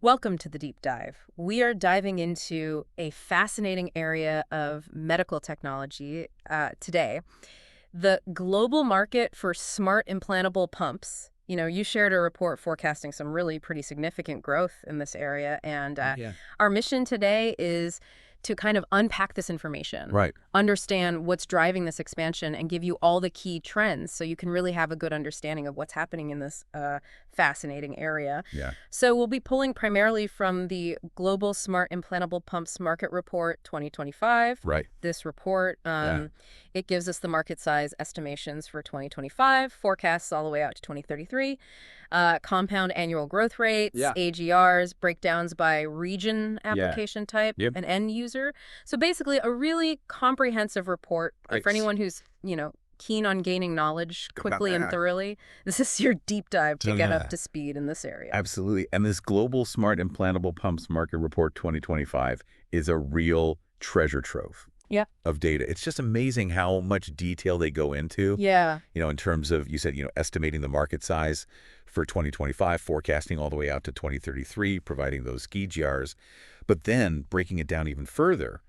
Welcome to the deep dive. We are diving into a fascinating area of medical technology today. The global market for smart implantable pumps. You shared a report forecasting some really pretty significant growth in this area. And Yeah. our mission today is to kind of unpack this information, Right. understand what's driving this expansion, and give you all the key trends so you can really have a good understanding of what's happening in this fascinating area. Yeah. So we'll be pulling primarily from the Global Smart Implantable Pumps Market Report 2025. Right. This report, Yeah. it gives us the market size estimations for 2025, forecasts all the way out to 2033, compound annual growth rates, Yeah. AGRs, breakdowns by region, Yeah. application type, Yep. and end user. So basically a really comprehensive report Right. for anyone who's, keen on gaining knowledge quickly and Yeah. thoroughly. This is your deep dive to So, get up yeah. to speed in this area. Absolutely. And this Global Smart Implantable Pumps Market Report 2025 is a real treasure trove Yeah. of data. It's just amazing how much detail they go into, Yeah. in terms of, you said, estimating the market size for 2025, forecasting all the way out to 2033, providing those CAGRs, but then breaking it down even further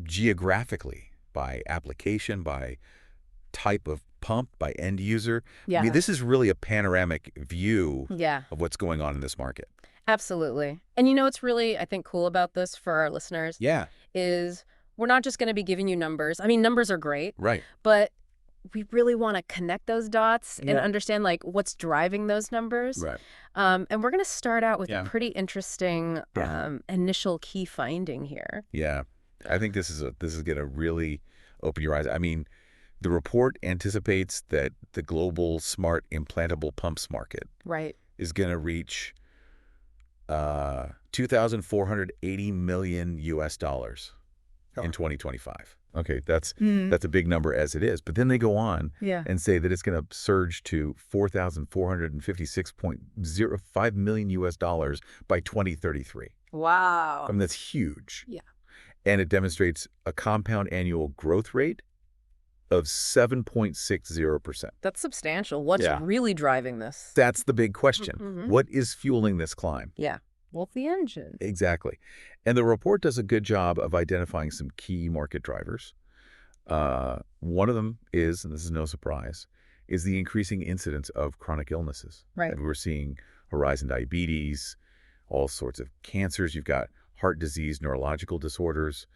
geographically by application, by type of pump, by end user. Yeah. I mean, this is really a panoramic view Yeah. of what's going on in this market. Absolutely. And what's really, I think, cool about this for our listeners Yeah, is we're not just going to be giving you numbers. I mean, numbers are great, right. but we really want to connect those dots and Yeah. understand what's driving those numbers. Right. And we're going to start out with Yeah. a pretty interesting Yeah. initial key finding here. Yeah. I think this is going to really open your eyes. I mean, the report anticipates that the global smart implantable pumps market Right. is going to reach 2,480 million US dollars in 2025. Okay, that's a big number as it is. But then they go on Yeah. and say that it's going to surge to 4,456.05 million US dollars by 2033. Wow. I mean, that's huge. Yeah. And it demonstrates a compound annual growth rate of 7.60%. That's substantial. What's Yeah. really driving this? That's the big question. Mhm. What is fueling this climb? Yeah. Well, the engine. Exactly. And the report does a good job of identifying some key market drivers. One of them is, and this is no surprise, is the increasing incidence of chronic illnesses. Right. And we're seeing a rise in diabetes, all sorts of cancers. You've got heart disease, neurological disorders,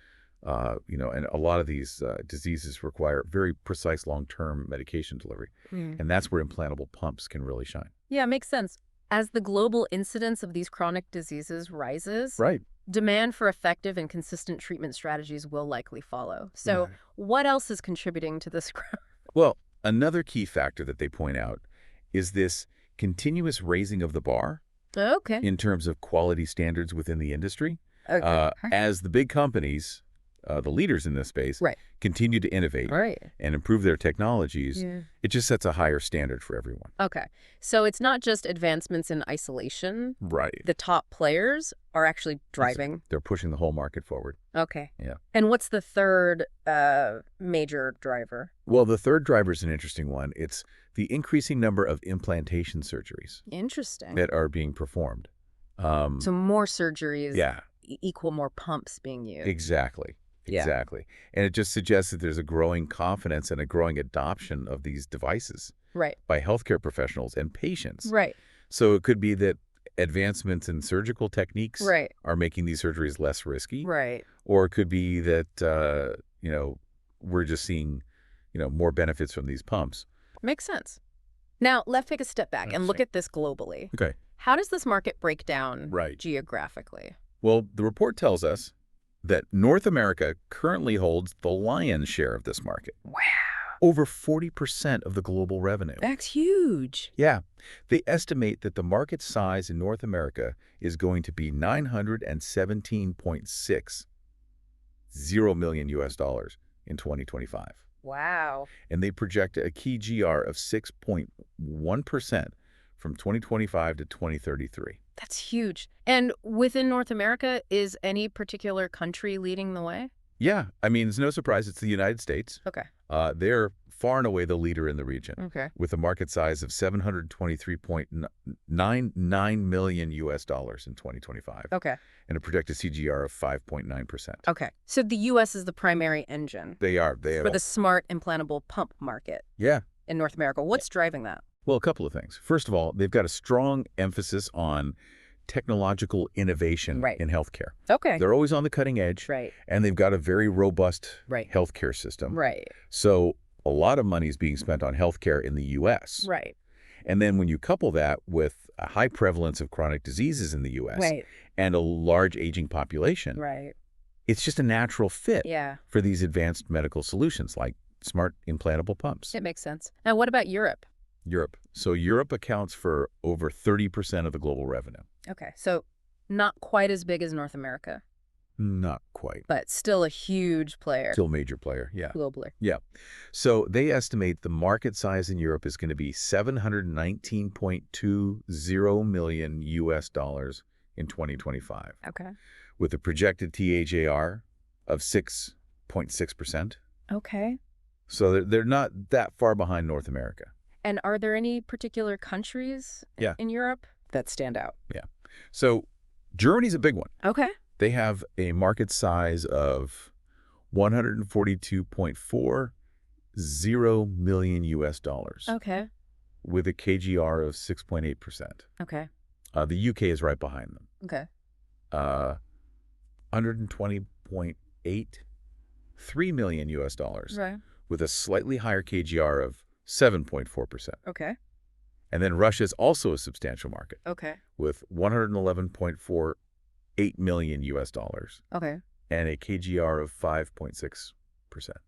and a lot of these diseases require very precise long-term medication delivery. And that's where implantable pumps can really shine. Yeah, makes sense. As the global incidence of these chronic diseases rises, Right. demand for effective and consistent treatment strategies will likely follow. So what else is contributing to this growth? Well, another key factor that they point out is this continuous raising of the bar Okay. in terms of quality standards within the industry. Okay. As the big companies, the leaders in this space, Right. continue to innovate Right. and improve their technologies, Yeah. it just sets a higher standard for everyone. Okay. So it's not just advancements in isolation. Right. The top players are actually driving. They're pushing the whole market forward. Okay. Yeah. And what's the third major driver? Well, the third driver is an interesting one. It's the increasing number of implantation surgeries Interesting. that are being performed. So more surgeries Yeah, equal more pumps being used. exactly. Yeah. Exactly. And it just suggests that there's a growing confidence and a growing adoption of these devices Right. by healthcare professionals and patients. Right. So it could be that advancements in surgical techniques Right. are making these surgeries less risky. Right. Or it could be that, we're just seeing, more benefits from these pumps. Makes sense. Now, let's take a step back and look Interesting. at this globally. Okay. How does this market break down Right. geographically? Well, the report tells us that North America currently holds the lion's share of this market. Wow. Over 40% of the global revenue. That's huge. Yeah. They estimate that the market size in North America is going to be 917.60 million US dollars in 2025. Wow. And they project a key GR of 6.1% from 2025 to 2033. That's huge. And within North America, is any particular country leading the way? Yeah, I mean, it's no surprise it's the United States. Okay. They're far and away the leader in the region, Okay. with a market size of $723.99 million US dollars in 2025, Okay. and a projected CGR of 5.9%. Okay. So the U.S. is the primary engine They are. for the smart implantable pump market Yeah. in North America. What's driving that? Well, a couple of things. First of all, they've got a strong emphasis on technological innovation Right. in healthcare. Okay. They're always on the cutting edge, Right. and they've got a very robust Right. healthcare system. Right. So a lot of money is being spent on healthcare in the U.S. Right. And then when you couple that with a high prevalence of chronic diseases in the U.S. Right. and a large aging population, Right. it's just a natural fit Yeah. for these advanced medical solutions like smart implantable pumps. It makes sense. Now, what about Europe? Europe. So Europe accounts for over 30% of the global revenue. Okay. So not quite as big as North America, Not quite. but still a huge player Still a major player, yeah. globally. Yeah. So they estimate the market size in Europe is going to be $719.20 million US dollars in 2025, Okay. with a projected CAGR of 6.6%. Okay. So they're not that far behind North America. And are there any particular countries Yeah. in Europe that stand out? Yeah. So Germany's a big one. Okay. They have a market size of 142.40 million US dollars, Okay. with a KGR of 6.8%. Okay. The UK is right behind them. Okay. 120.83 million US dollars, Right. with a slightly higher KGR of 7.4%. Okay. And then Russia's also a substantial market, Okay. with 111.48 million US dollars Okay. and a KGR of 5.6%.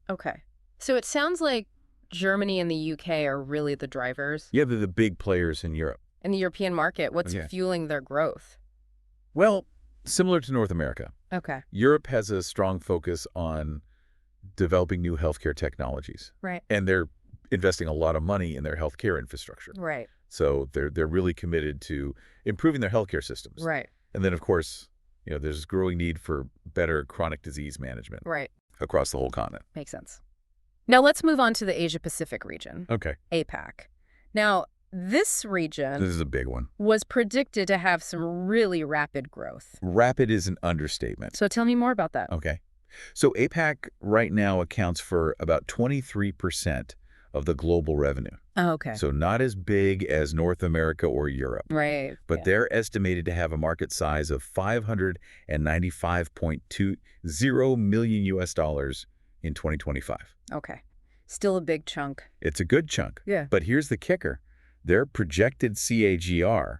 Okay. So it sounds like Germany and the UK are really the drivers. Yeah, they're the big players in Europe. In the European market, what's Okay. fueling their growth? Well, similar to North America, Okay. Europe has a strong focus on developing new healthcare technologies, Right. and they're investing a lot of money in their healthcare infrastructure. Right. So they're really committed to improving their healthcare systems. Right. And then, of course, there's growing need for better chronic disease management Right. across the whole continent. Makes sense. Now let's move on to the Asia Pacific region, Okay. APAC. Now, this region This is a big one. was predicted to have some really rapid growth. Rapid is an understatement. So tell me more about that. Okay. So APAC right now accounts for about 23% of the global revenue. Oh, okay. So not as big as North America or Europe, Right. but Yeah. they're estimated to have a market size of $595.20 million US dollars in 2025. Okay. Still a big chunk. It's a good chunk. Yeah. But here's the kicker. Their projected CAGR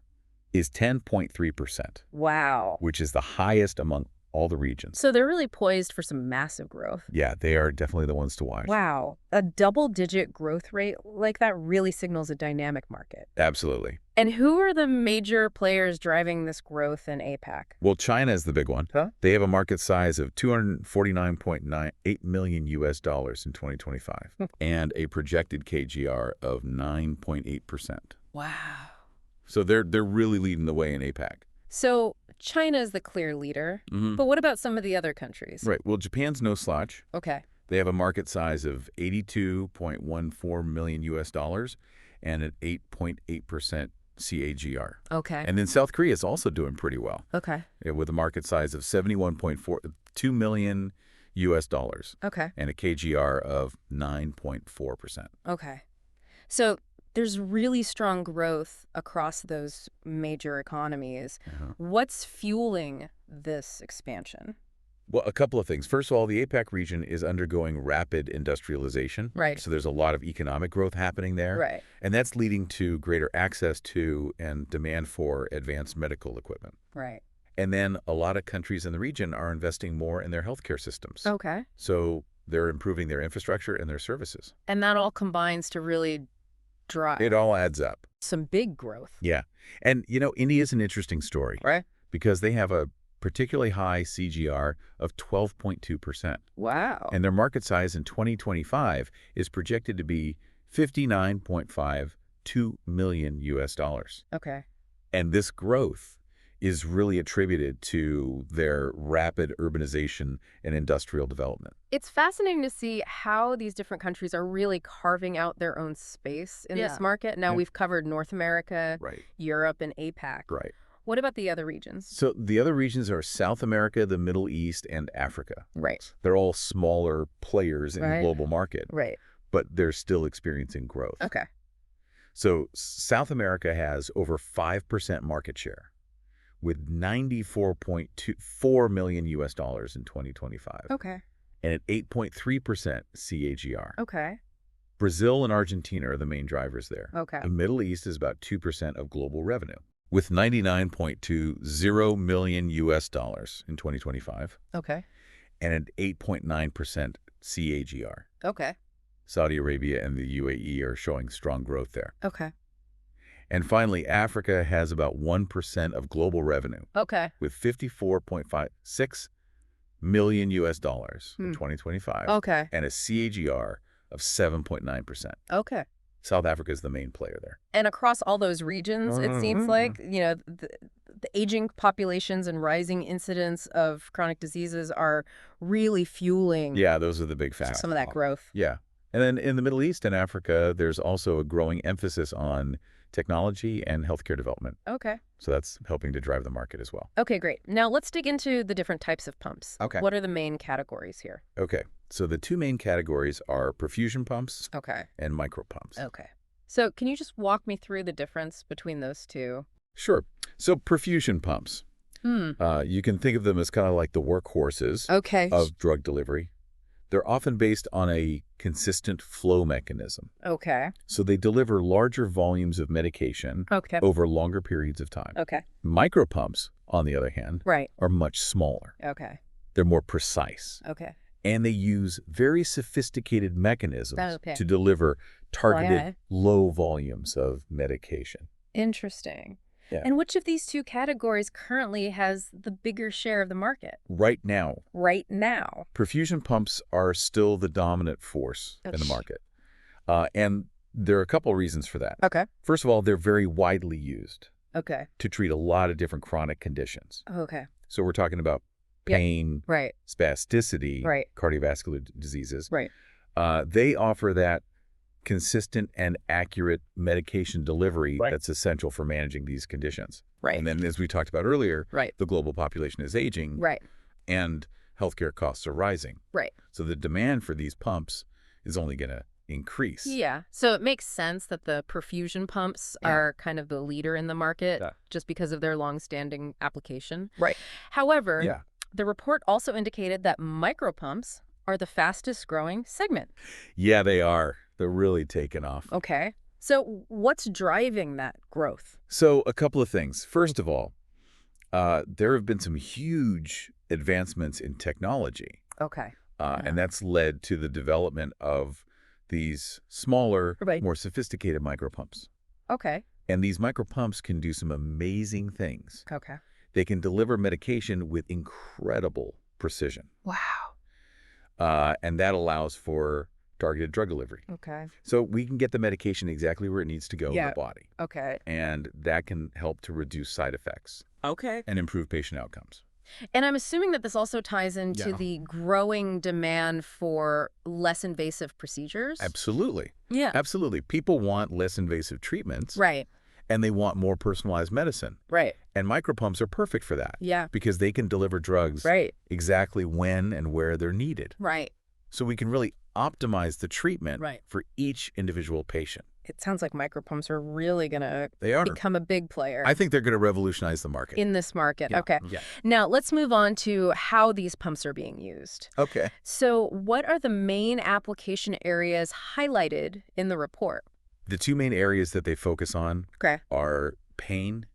is 10.3%, Wow. which is the highest among all the regions. So they're really poised for some massive growth. Yeah, they are definitely the ones to watch. Wow. A double-digit growth rate like that really signals a dynamic market. Absolutely. And who are the major players driving this growth in APAC? Well, China is the big one. Huh? They have a market size of $249.98 million US dollars in 2025 and a projected KGR of 9.8%. Wow. So they're really leading the way in APAC. So China is the clear leader, but what about some of the other countries? Right. Well, Japan's no slouch. Okay. They have a market size of 82.14 million US dollars and an 8.8% CAGR. Okay. And then South Korea is also doing pretty well, Okay. with a market size of 71.42 million US dollars Okay. and a KGR of 9.4%. Okay. So there's really strong growth across those major economies. What's fueling this expansion? Well, a couple of things. First of all, the APAC region is undergoing rapid industrialization. Right. So there's a lot of economic growth happening there. Right. And that's leading to greater access to and demand for advanced medical equipment. Right. And then a lot of countries in the region are investing more in their healthcare systems. Okay. So they're improving their infrastructure and their services. And that all combines to really drive It all adds up. some big growth. Yeah. And, India's an interesting story. Right. Because they have a particularly high CGR of 12.2%. Wow. And their market size in 2025 is projected to be $59.52 million US dollars. Okay. And this growth is really attributed to their rapid urbanization and industrial development. It's fascinating to see how these different countries are really carving out their own space in this market. Now, Yeah. we've covered North America, Right. Europe, and APAC. Right. What about the other regions? So the other regions are South America, the Middle East, and Africa. Right. They're all smaller players in the Right. global market, Right. but they're still experiencing growth. Okay. So South America has over 5% market share with $94.24 million US dollars in 2025 Okay. and an 8.3% CAGR. Okay. Brazil and Argentina are the main drivers there. Okay. The Middle East is about 2% of global revenue with $99.20 million US dollars in 2025 Okay. and an 8.9% CAGR. Okay. Saudi Arabia and the UAE are showing strong growth there. Okay. And finally, Africa has about 1% of global revenue Okay. with $54.56 million US dollars in Hmm. 2025 Okay. and a CAGR of 7.9%. Okay. South Africa is the main player there. And across all those regions, it seems Mhm. like, the aging populations and rising incidence of chronic diseases are really fueling Yeah, those are the big factors. some of that growth. Yeah. And then in the Middle East and Africa, there's also a growing emphasis on technology and healthcare development. Okay. So that's helping to drive the market as well. Okay, great. Now let's dig into the different types of pumps. Okay. What are the main categories here? Okay. So the two main categories are perfusion pumps Okay. and micro pumps. Okay. So can you just walk me through the difference between those two? Sure. So perfusion pumps, you can think of them as kind of like the workhorses Okay. of drug delivery. They're often based on a consistent flow mechanism. Okay. So they deliver larger volumes of medication Okay. over longer periods of time. Okay. Micropumps, on the other hand, Right. are much smaller. Okay. They're more precise. Okay. And they use very sophisticated mechanisms Okay. to deliver targeted Okay. low volumes of medication. Interesting. Yeah. And which of these two categories currently has the bigger share of the market Right now, right now? perfusion pumps are still the dominant force in the Okay. market. And there are a couple of reasons for that. Okay. First of all, they're very widely used Okay. to treat a lot of different chronic conditions. Okay. So we're talking about Yep. pain, Right. spasticity, Right. cardiovascular diseases. Right. They offer that consistent and accurate medication delivery Right. that's essential for managing these conditions. Right. And then, as we talked about earlier, Right. the global population is aging Right. and healthcare costs are rising. Right. So the demand for these pumps is only going to increase. Yeah. So it makes sense that the perfusion pumps Yeah. are kind of the leader in the market Yeah. just because of their long-standing application. Right. However, Yeah. the report also indicated that micropumps are the fastest growing segment. Yeah, they are. They're really taking off. Okay. So what's driving that growth? So a couple of things. First of all, there have been some huge advancements in technology, Okay. and that's led to the development of these smaller, Right. more sophisticated micropumps. Okay. And these micropumps can do some amazing things. Okay. They can deliver medication with incredible precision, Wow. and that allows for targeted drug delivery. Okay. So we can get the medication exactly where it needs to go in Yeah. the body, Okay. and that can help to reduce side effects Okay. and improve patient outcomes. And I'm assuming that this also ties into Yeah. the growing demand for less invasive procedures. Absolutely. Yeah. Absolutely. People want less invasive treatments, Right. and they want more personalized medicine. Right. And micropumps are perfect for that Yeah. because they can deliver drugs Right. exactly when and where they're needed. Right. So we can really optimize the treatment Right. for each individual patient. It sounds like micropumps are really going to They are. become a big player I think they're going to revolutionize the market. in this market. Yeah, Okay. Yeah. Now, let's move on to how these pumps are being used. Okay. So, what are the main application areas highlighted in the report? The two main areas that they focus on Okay. are pain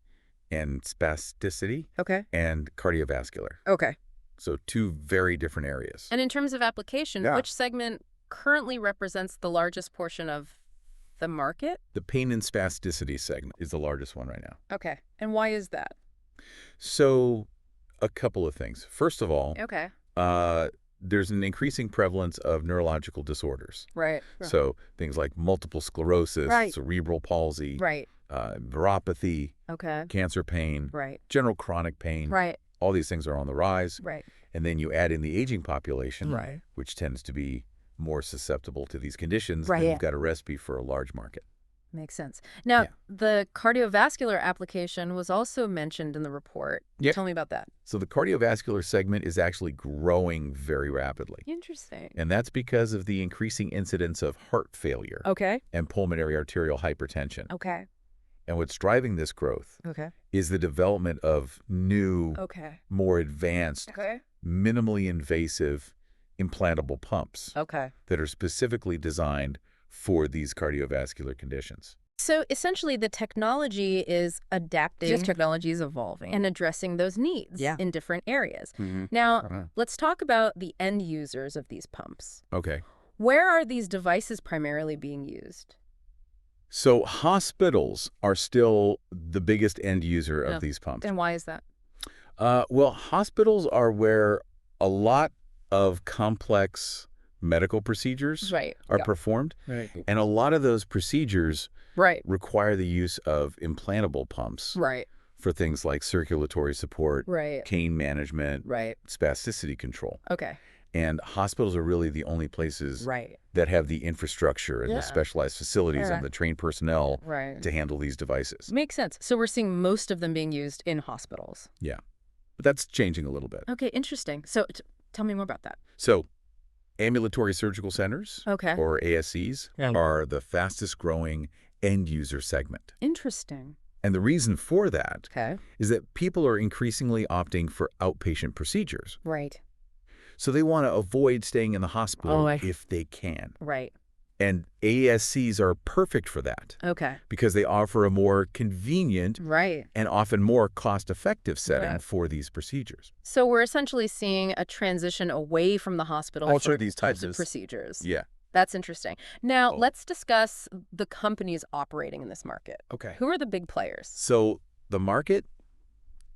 and spasticity Okay. and cardiovascular. Okay. So two very different areas. And in terms of application, Yeah. which segment currently represents the largest portion of the market? The pain and spasticity segment is the largest one right now. Okay. And why is that? So a couple of things. First of all, Okay. there's an increasing prevalence of neurological disorders. Right. So things like multiple sclerosis, Right. cerebral palsy, Right. neuropathy, Okay. cancer pain, Right. general chronic pain. Right. All these things are on the rise. Right. And then you add in the aging population, Right. which tends to be more susceptible to these conditions, Right. then Yeah. you've got a recipe for a large market. Makes sense. Now, Yeah. the cardiovascular application was also mentioned in the report. Yeah. Tell me about that. So the cardiovascular segment is actually growing very rapidly. Interesting. And that's because of the increasing incidence of heart failure Okay. and pulmonary arterial hypertension. Okay. And what's driving this growth Okay. is the development of new, Okay. more advanced, Okay. minimally invasive implantable pumps Okay. that are specifically designed for these cardiovascular conditions. So essentially, the technology is adapting. Just technology is evolving. And addressing those needs Yeah. in different areas. Mm-hmm. Now, let's talk about the end users of these pumps. Okay. Where are these devices primarily being used? So hospitals are still the biggest end user of Yeah. these pumps. And why is that? Well, hospitals are where a lot of complex medical procedures Right. are Yeah. performed. Right. And a lot of those procedures Right. require the use of implantable pumps Right. for things like circulatory support, Right. pain management, Right. spasticity control. Okay. And hospitals are really the only places Right. that have the infrastructure and Yeah. the specialized facilities Yeah. and the trained personnel Right. to handle these devices. Makes sense. So we're seeing most of them being used in hospitals. Yeah. But that's changing a little bit. Okay, interesting. So tell me more about that. So ambulatory surgical centers, Okay. or ASCs, Yeah. are the fastest growing end user segment. Interesting. And the reason for that Okay. is that people are increasingly opting for outpatient procedures. Right. So they want to avoid staying in the hospital Oh, if they can. Right. And ASCs are perfect for that Okay. because they offer a more convenient Right. and often more cost-effective setting Right. for these procedures. So we're essentially seeing a transition away from the hospital Also for these types types of of- procedures. Yeah. That's interesting. Now, Oh. let's discuss the companies operating in this market. Okay. Who are the big players? So the market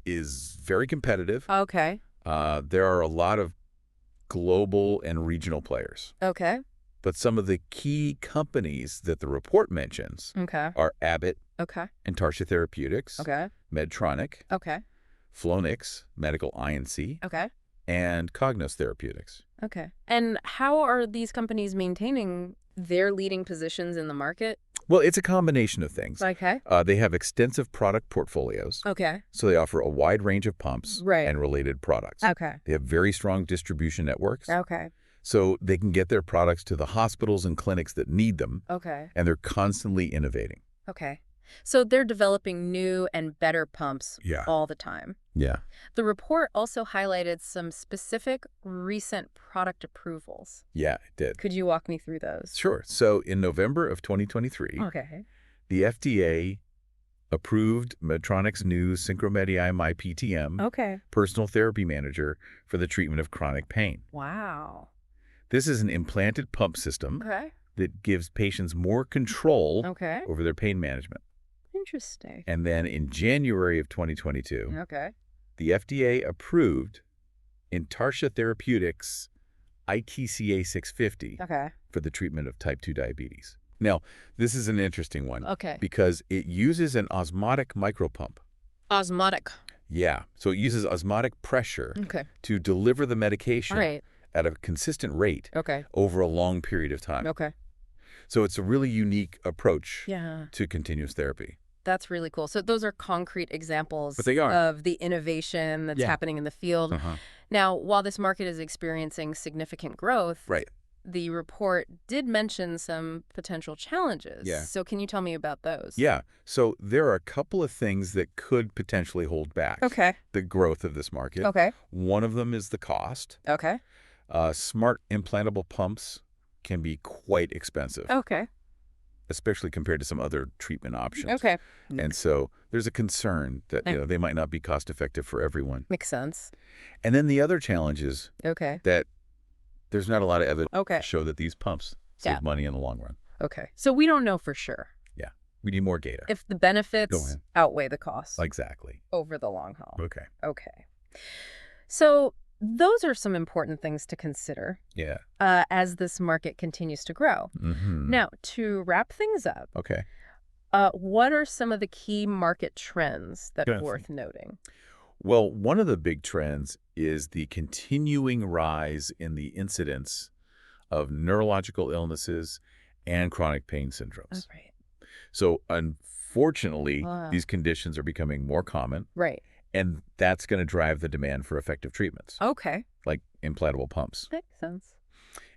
is very competitive. Okay. There are a lot of global and regional players. Okay. But some of the key companies that the report mentions Okay. are Abbott, Okay. Intarcia Therapeutics, Okay. Medtronic, Okay. Flonix, Medical INC, Okay. and Cognos Therapeutics. Okay. And how are these companies maintaining their leading positions in the market? Well, it's a combination of things. Okay. They have extensive product portfolios, Okay. so they offer a wide range of pumps Right. and related products. Okay. They have very strong distribution networks, Okay. so they can get their products to the hospitals and clinics that need them, Okay. and they're constantly innovating. Okay. So they're developing new and better pumps Yeah. all the time. Yeah. The report also highlighted some specific recent product approvals. Yeah, it did. Could you walk me through those? Sure. So in November of 2023, Okay. the FDA approved Medtronic's new Synchromedi MyPTM Okay. personal therapy manager for the treatment of chronic pain. Wow. This is an implanted pump system Okay. that gives patients more control Okay. over their pain management. Interesting. And then in January of 2022, Okay. the FDA approved Intarcia Therapeutics ITCA 650 Okay. for the treatment of type 2 diabetes. Now, this is an interesting one Okay. because it uses an osmotic micropump. Osmotic. Yeah, so it uses osmotic pressure Okay. to deliver the medication All right. at a consistent rate Okay. over a long period of time. Okay. So it's a really unique approach Yeah. to continuous therapy. That's really cool. So those are concrete examples But they are. of the innovation that's Yeah. happening in the field. Uh-huh. Now, while this market is experiencing significant growth, Right. the report did mention some potential challenges. Yeah. So can you tell me about those? Yeah, so there are a couple of things that could potentially hold back Okay. the growth of this market. Okay. One of them is the cost. Okay. Smart implantable pumps can be quite expensive, Okay. especially compared to some other treatment options. Okay. And so there's a concern that they might not be cost effective for everyone. Makes sense. And then the other challenge is Okay. that there's not a lot of evidence Okay. to show that these pumps save Yeah. money in the long run. Okay. So we don't know for sure Yeah, we need more data. if the Go benefits ahead. outweigh the costs Exactly. over the long haul. Okay. Okay. So those are some important things to consider Yeah. as this market continues to grow. Mm-hmm. Now, to wrap things up, Okay. What are some of the key market trends that are Definitely. worth noting? Well, one of the big trends is the continuing rise in the incidence of neurological illnesses and chronic pain Oh, syndromes. right. So, unfortunately, Ah, these conditions are becoming more common, right. and that's going to drive the demand for effective treatments, Okay. like implantable pumps. Makes sense.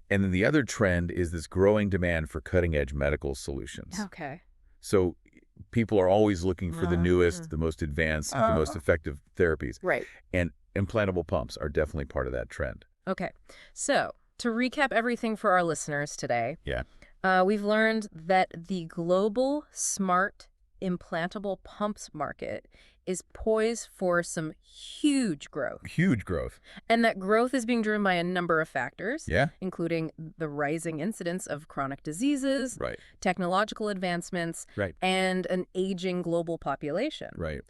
And then the other trend is this growing demand for cutting-edge medical solutions. Okay. So people are always looking for the newest, Mm. the most advanced, the most effective therapies, Right. and implantable pumps are definitely part of that trend. Okay. So, to recap everything for our listeners today, Yeah. we've learned that the global smart implantable pumps market is poised for some huge growth. Huge growth. And that growth is being driven by a number of factors, Yeah. including the rising incidence of chronic diseases, Right. technological advancements, Right. and an aging global population. Right.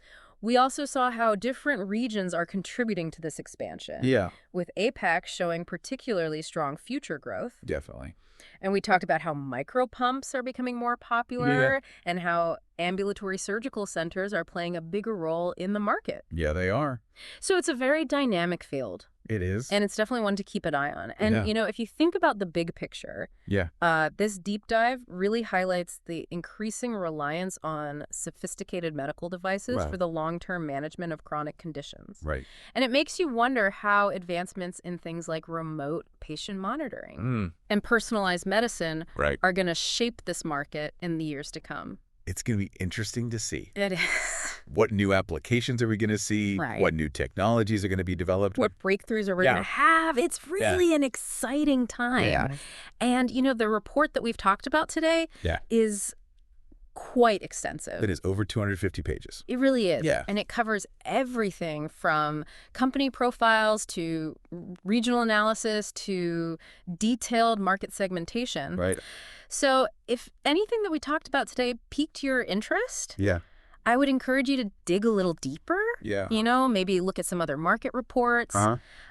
We also saw how different regions are contributing to this expansion, Yeah. with APAC showing particularly strong future growth. Definitely. And we talked about how micropumps are becoming more Yeah. popular and how ambulatory surgical centers are playing a bigger role in the market. Yeah, they are. So it's a very dynamic field. It is. And it's definitely one to keep an eye on. And, Yeah. if you think about the big picture, Yeah. this deep dive really highlights the increasing reliance on sophisticated medical devices Wow. for the long-term management of chronic conditions. Right. And it makes you wonder how advancements in things like remote patient monitoring Mm. and personalized medicine Right. are going to shape this market in the years to come. It's going to be interesting to see. It is. What new applications are we going to see? Right. What new technologies are going to be developed? What breakthroughs are we Yeah. going to have? It's Yeah. really an exciting time. Yeah. And, the report that we've talked about today Yeah. is quite extensive. It is over 250 pages. It really is. Yeah. And it covers everything from company profiles to regional analysis to detailed market segmentation. Right. So if anything that we talked about today piqued your interest, Yeah. I would encourage you to dig a little deeper. Yeah. Maybe look at some other market reports,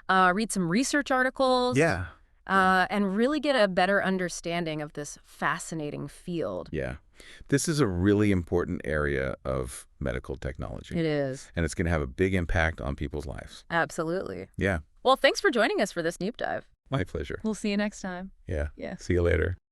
read some research articles. Yeah. And really get a better understanding of this fascinating field. Yeah. This is a really important area of medical technology. It is. And it's going to have a big impact on people's lives. Absolutely. Yeah. Well, thanks for joining us for this deep dive. My pleasure. We'll see you next time. Yeah. Yeah. See you later.